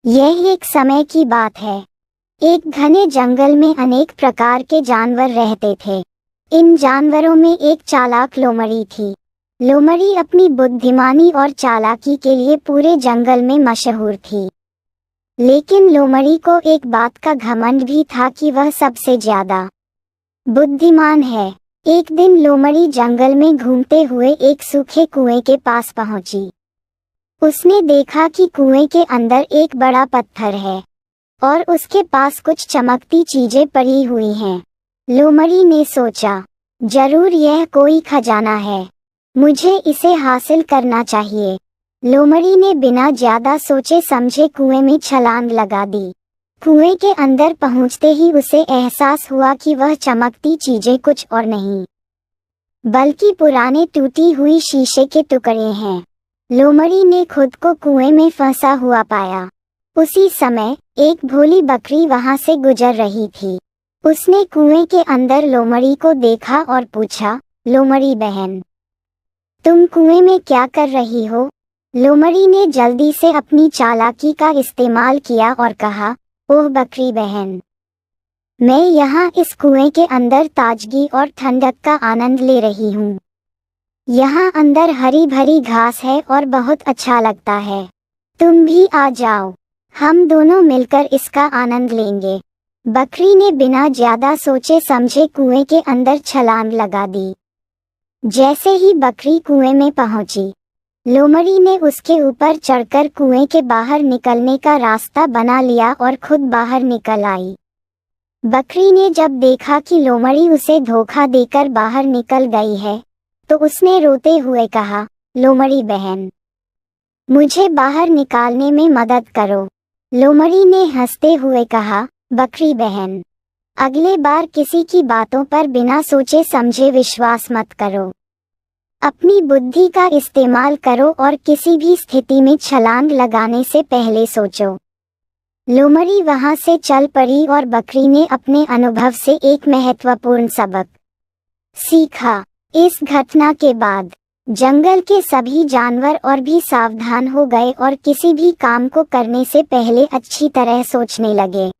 यह एक समय की बात है। एक घने जंगल में अनेक प्रकार के जानवर रहते थे। इन जानवरों में एक चालाक लोमड़ी थी। लोमड़ी अपनी बुद्धिमानी और चालाकी के लिए पूरे जंगल में मशहूर थी। लेकिन लोमड़ी को एक बात का घमंड भी था कि वह सबसे ज्यादा बुद्धिमान है। एक दिन लोमड़ी जंगल में घूमते हुए एक सूखे कुएं के पास पहुंची। उसने देखा कि कुएं के अंदर एक बड़ा पत्थर है और उसके पास कुछ चमकती चीजें पड़ी हुई हैं। लोमड़ी ने सोचा, जरूर यह कोई खजाना है, मुझे इसे हासिल करना चाहिए। लोमड़ी ने बिना ज्यादा सोचे समझे कुएं में छलांग लगा दी। कुएं के अंदर पहुंचते ही उसे एहसास हुआ कि वह चमकती चीजें कुछ और नहीं बल्कि पुराने टूटी हुई शीशे के टुकड़े हैं। लोमड़ी ने खुद को कुएं में फंसा हुआ पाया। उसी समय एक भोली बकरी वहां से गुजर रही थी। उसने कुएं के अंदर लोमड़ी को देखा और पूछा, लोमड़ी बहन, तुम कुएं में क्या कर रही हो? लोमड़ी ने जल्दी से अपनी चालाकी का इस्तेमाल किया और कहा, ओह बकरी बहन, मैं यहाँ इस कुएं के अंदर ताजगी और ठंडक का आनंद ले रही हूँ। यहाँ अंदर हरी भरी घास है और बहुत अच्छा लगता है। तुम भी आ जाओ, हम दोनों मिलकर इसका आनंद लेंगे। बकरी ने बिना ज्यादा सोचे समझे कुएं के अंदर छलांग लगा दी। जैसे ही बकरी कुएं में पहुंची, लोमड़ी ने उसके ऊपर चढ़कर कुएं के बाहर निकलने का रास्ता बना लिया और खुद बाहर निकल आई। बकरी ने जब देखा कि लोमड़ी उसे धोखा देकर बाहर निकल गई है, तो उसने रोते हुए कहा, लोमड़ी बहन, मुझे बाहर निकालने में मदद करो। लोमड़ी ने हंसते हुए कहा, बकरी बहन, अगले बार किसी की बातों पर बिना सोचे समझे विश्वास मत करो। अपनी बुद्धि का इस्तेमाल करो और किसी भी स्थिति में छलांग लगाने से पहले सोचो। लोमड़ी वहां से चल पड़ी और बकरी ने अपने अनुभव से एक महत्वपूर्ण सबक सीखा। इस घटना के बाद जंगल के सभी जानवर और भी सावधान हो गए और किसी भी काम को करने से पहले अच्छी तरह सोचने लगे।